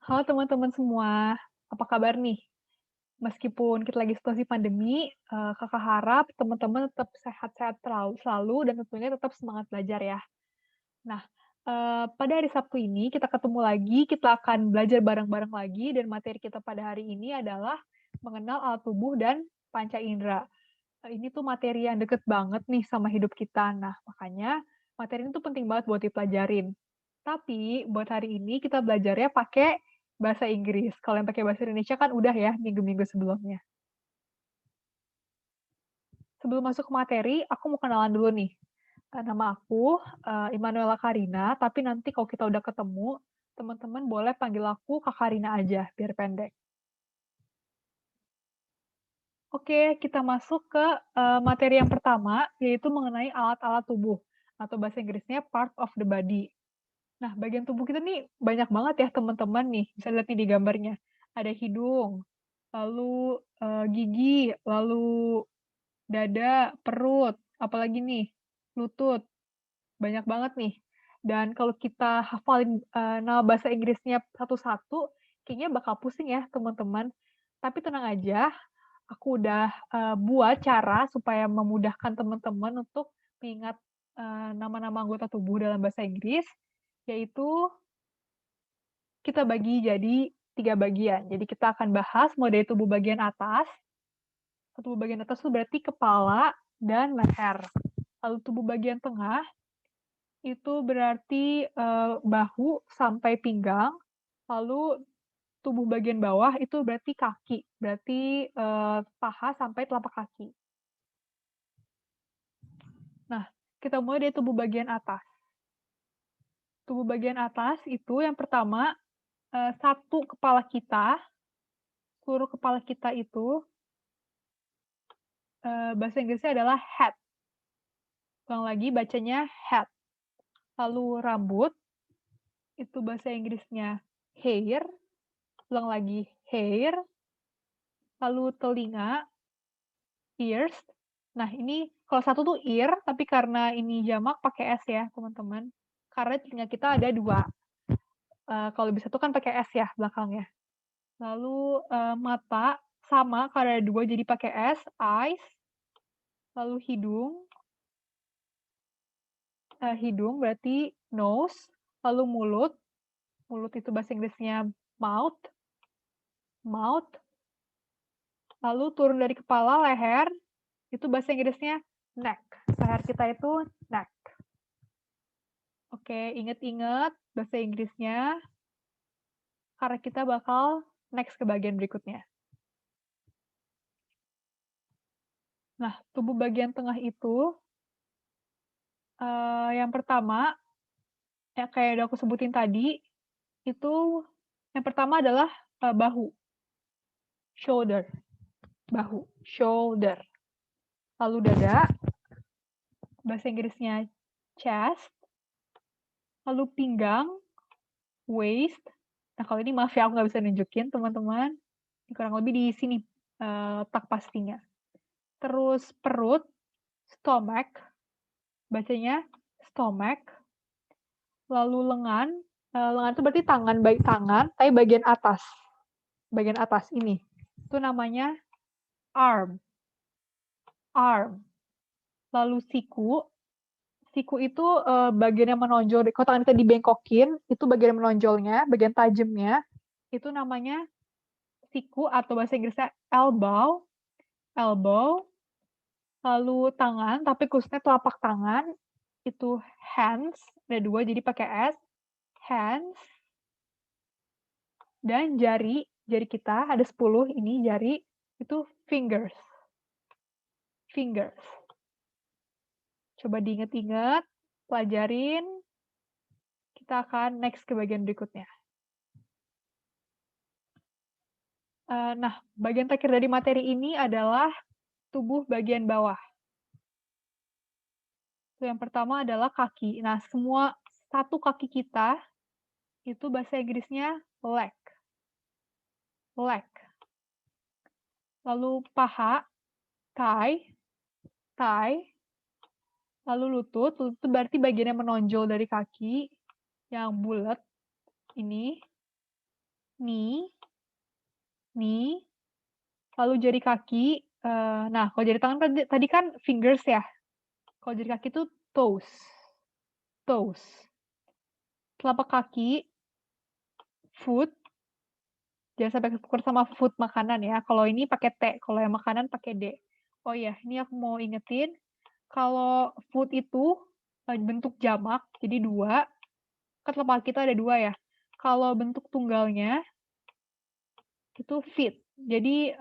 Halo teman-teman semua, apa kabar nih? Meskipun kita lagi situasi pandemi, Kakak harap teman-teman tetap sehat-sehat selalu dan tentunya tetap semangat belajar ya. Nah, pada hari Sabtu ini kita ketemu lagi, kita akan belajar bareng-bareng lagi dan materi kita pada hari ini adalah mengenal alat tubuh dan panca indera. Ini tuh materi yang deket banget nih sama hidup kita. Nah, makanya materi ini tuh penting banget buat dipelajarin. Tapi buat hari ini kita belajarnya pakai bahasa Inggris. Kalau yang pakai bahasa Indonesia kan udah ya minggu-minggu sebelumnya. Sebelum masuk ke materi, aku mau kenalan dulu nih. Nama aku, Immanuela Karina, tapi nanti kalau kita udah ketemu, teman-teman boleh panggil aku Kak Karina aja, biar pendek. Oke, kita masuk ke materi yang pertama, yaitu mengenai alat-alat tubuh, atau bahasa Inggrisnya part of the body. Nah, bagian tubuh kita nih banyak banget ya teman-teman nih, bisa lihat nih di gambarnya. Ada hidung, lalu gigi, lalu dada, perut, apalagi nih, lutut, banyak banget nih. Dan kalau kita hafalin nama bahasa Inggrisnya satu-satu, kayaknya bakal pusing ya teman-teman. Tapi tenang aja, aku udah buat cara supaya memudahkan teman-teman untuk mengingat nama-nama anggota tubuh dalam bahasa Inggris, yaitu kita bagi jadi 3 bagian. Jadi kita akan bahas mulai dari tubuh bagian atas. Tubuh bagian atas itu berarti kepala dan leher. Lalu tubuh bagian tengah itu berarti bahu sampai pinggang. Lalu tubuh bagian bawah itu berarti kaki, berarti paha sampai telapak kaki. Nah, kita mulai dari tubuh bagian atas. Tubuh bagian atas itu yang pertama, satu kepala kita, seluruh kepala kita itu bahasa Inggrisnya adalah head. Ulang lagi bacanya head. Lalu rambut, itu bahasa Inggrisnya hair. Ulang lagi hair. Lalu telinga, ears. Nah, ini kalau satu tuh ear, tapi karena ini jamak pakai S ya, teman-teman. Karena telinga kita ada dua. Kalau bisa tuh kan pakai S ya belakangnya. Lalu mata sama karena ada dua jadi pakai S, eyes. Lalu hidung berarti nose. Lalu mulut, mulut itu bahasa Inggrisnya mouth, mouth. Lalu turun dari kepala, leher, itu bahasa Inggrisnya neck. Leher kita itu neck. Oke, inget-inget bahasa Inggrisnya, karena kita bakal next ke bagian berikutnya. Nah, tubuh bagian tengah itu, yang pertama, ya kayak udah aku sebutin tadi, itu yang pertama adalah bahu, shoulder, bahu, shoulder. Lalu dada, bahasa Inggrisnya chest. Lalu pinggang, waist. Nah, kalau ini maaf ya, aku nggak bisa nunjukin, teman-teman. Kurang lebih di sini tak pastinya. Terus perut, stomach. Bacanya stomach. Lalu lengan. Lengan itu berarti tangan, baik tangan, tapi bagian atas. Bagian atas ini. Itu namanya arm. Arm. Lalu siku. Siku itu bagian yang menonjol. Kalau tangan kita dibengkokin, itu bagian menonjolnya, bagian tajamnya. Itu namanya siku atau bahasa Inggrisnya elbow. Elbow. Lalu tangan, tapi khususnya telapak tangan, itu hands. Ada dua, jadi pakai S. Hands. Dan jari, jari kita ada 10, ini jari, itu fingers. Fingers. Coba diinget-inget, pelajarin, kita akan next ke bagian berikutnya. Nah, bagian terakhir dari materi ini adalah tubuh bagian bawah. Yang pertama adalah kaki. Nah, semua satu kaki kita, itu bahasa Inggrisnya leg. Leg. Lalu paha, thigh, thigh. Lalu lutut, lutut itu berarti bagian yang menonjol dari kaki, yang bulat, ini. knee, knee, lalu jari kaki, nah kalau jari tangan tadi kan fingers ya, kalau jari kaki itu toes, toes. Telapak kaki, foot, jangan sampai ketukar sama food makanan ya, kalau ini pakai T, kalau yang makanan pakai D. Oh iya, ini aku mau ingetin, kalau foot itu, bentuk jamak, jadi 2, kan telapak kaki itu ada 2 ya. Kalau bentuk tunggalnya, itu feet. Jadi,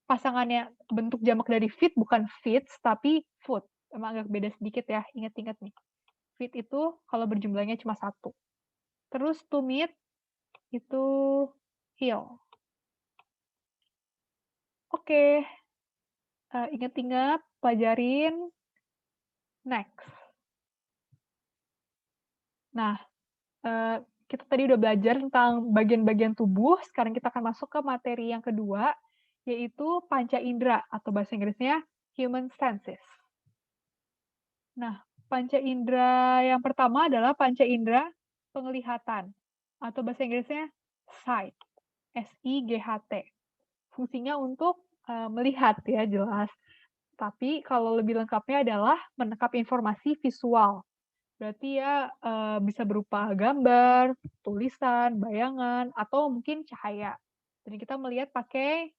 pasangannya bentuk jamak dari feet bukan feets, tapi foot. Emang agak beda sedikit ya, inget-inget nih. Feet itu kalau berjumlahnya cuma 1. Terus to meet itu heel. Oke, inget-inget, pelajarin, next. Nah, kita tadi udah belajar tentang bagian-bagian tubuh, sekarang kita akan masuk ke materi yang kedua, yaitu panca indera atau bahasa Inggrisnya human senses. Nah, panca indera yang pertama adalah panca indera penglihatan atau bahasa Inggrisnya sight, S-I-G-H-T. Fungsinya untuk melihat ya jelas. Tapi kalau lebih lengkapnya adalah menangkap informasi visual. Berarti ya bisa berupa gambar, tulisan, bayangan, atau mungkin cahaya. Jadi kita melihat pakai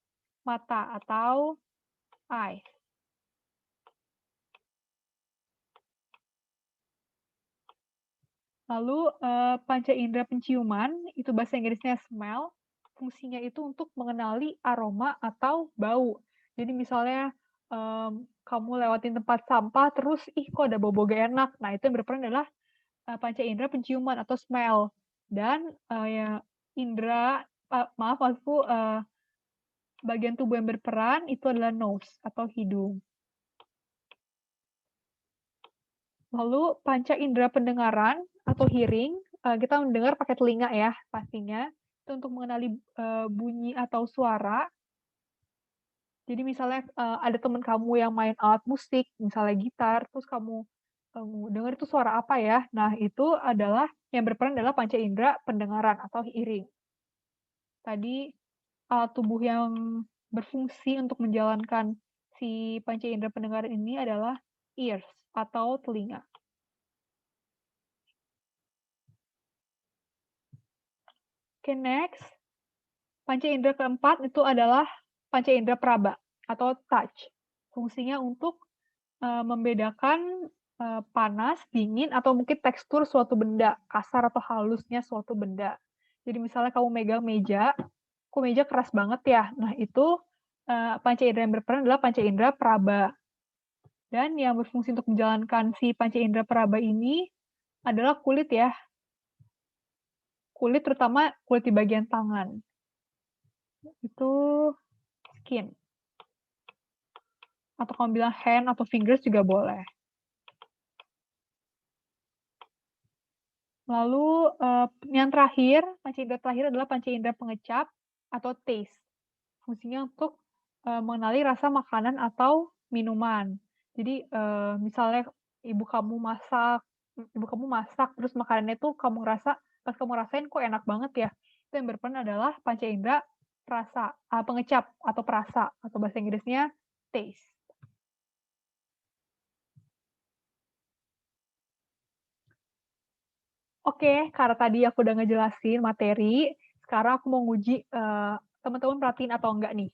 mata atau eye. Lalu panca indera penciuman, itu bahasa Inggrisnya smell, fungsinya itu untuk mengenali aroma atau bau. Jadi misalnya kamu lewatin tempat sampah terus, ih kok ada bau-bau gak enak. Nah itu yang berperan adalah panca indera penciuman atau smell. Dan ya, indera, maaf maksudku bagian tubuh yang berperan itu adalah nose atau hidung. Lalu panca indera pendengaran atau hearing, kita mendengar pakai telinga ya pastinya, itu untuk mengenali, bunyi atau suara. Jadi misalnya, ada teman kamu yang main alat musik, misalnya gitar, terus kamu, dengar itu suara apa ya? Nah itu adalah yang berperan adalah panca indera pendengaran atau hearing. Tadi alat tubuh yang berfungsi untuk menjalankan si panca indera pendengaran ini adalah ears atau telinga. Oke, next. Panca indera keempat itu adalah panca indera peraba atau touch. Fungsinya untuk membedakan panas, dingin, atau mungkin tekstur suatu benda, kasar atau halusnya suatu benda. Jadi misalnya kamu megang meja, kok meja keras banget ya? Nah itu panca indera yang berperan adalah panca indera peraba. Dan yang berfungsi untuk menjalankan si panca indera peraba ini adalah kulit ya. Kulit terutama kulit di bagian tangan. Itu skin. Atau kamu bilang hand atau fingers juga boleh. Lalu yang terakhir, panca indera terakhir adalah panca indera pengecap atau taste. Fungsinya untuk mengenali rasa makanan atau minuman. Jadi misalnya ibu kamu masak terus makanannya tuh kamu rasa pas kamu rasain kok enak banget ya. Itu yang berperan adalah panca indera rasa, pengecap atau perasa atau bahasa Inggrisnya taste. Oke, karena tadi aku udah ngejelasin materi, sekarang aku mau nguji, teman-teman perhatiin atau enggak nih.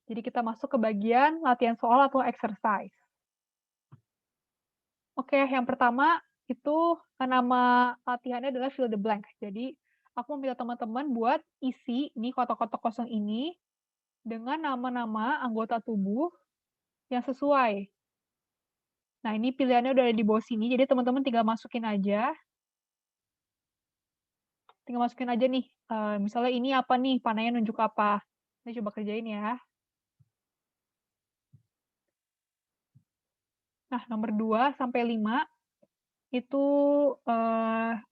Jadi kita masuk ke bagian latihan soal atau exercise. Oke, yang pertama itu nama latihannya adalah fill the blank. Jadi aku meminta teman-teman buat isi ini kotak-kotak kosong ini dengan nama-nama anggota tubuh yang sesuai. Nah, ini pilihannya udah ada di bawah sini, jadi teman-teman tinggal masukin aja. Tinggal masukin aja nih, misalnya ini apa nih, panahnya nunjuk apa. Ini coba kerjain ya. Nah, nomor 2 sampai 5 itu,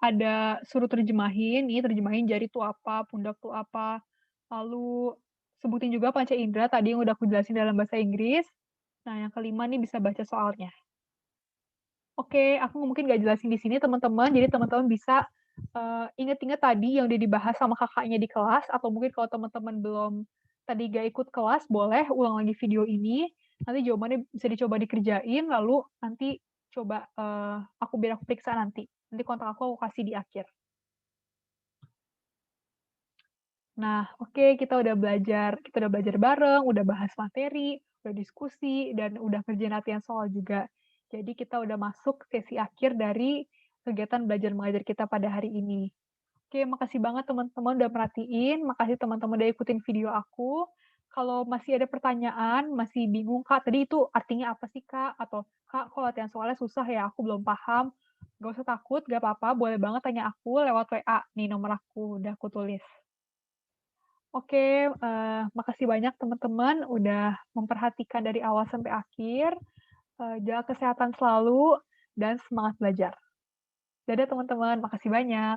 ada suruh terjemahin, ini terjemahin jari itu apa, pundak itu apa, lalu sebutin juga panca indera tadi yang udah aku jelasin dalam bahasa Inggris. Nah, yang kelima nih bisa baca soalnya. Oke, aku mungkin nggak jelasin di sini teman-teman, jadi teman-teman bisa inget-inget tadi yang udah dibahas sama Kakaknya di kelas, atau mungkin kalau teman-teman belum tadi gak ikut kelas, boleh ulang lagi video ini, nanti jawabannya bisa dicoba dikerjain, lalu nanti coba, biar aku periksa nanti. Nanti kontak aku kasih di akhir. Nah, oke, kita udah belajar bareng, udah bahas materi, udah diskusi, dan udah kerjain latihan soal juga. Jadi kita udah masuk sesi akhir dari kegiatan belajar mengajar kita pada hari ini. Oke, makasih banget teman-teman udah perhatiin, makasih teman-teman udah ikutin video aku. Kalau masih ada pertanyaan, masih bingung, "Kak, tadi itu artinya apa sih, Kak?" Atau, "Kak, kok latihan soalnya susah ya, aku belum paham." Gak usah takut, gak apa-apa, boleh banget tanya aku lewat WA, nih nomor aku, udah aku tulis. Oke, makasih banyak teman-teman udah memperhatikan dari awal sampai akhir, jaga kesehatan selalu, dan semangat belajar. Dadah teman-teman, makasih banyak.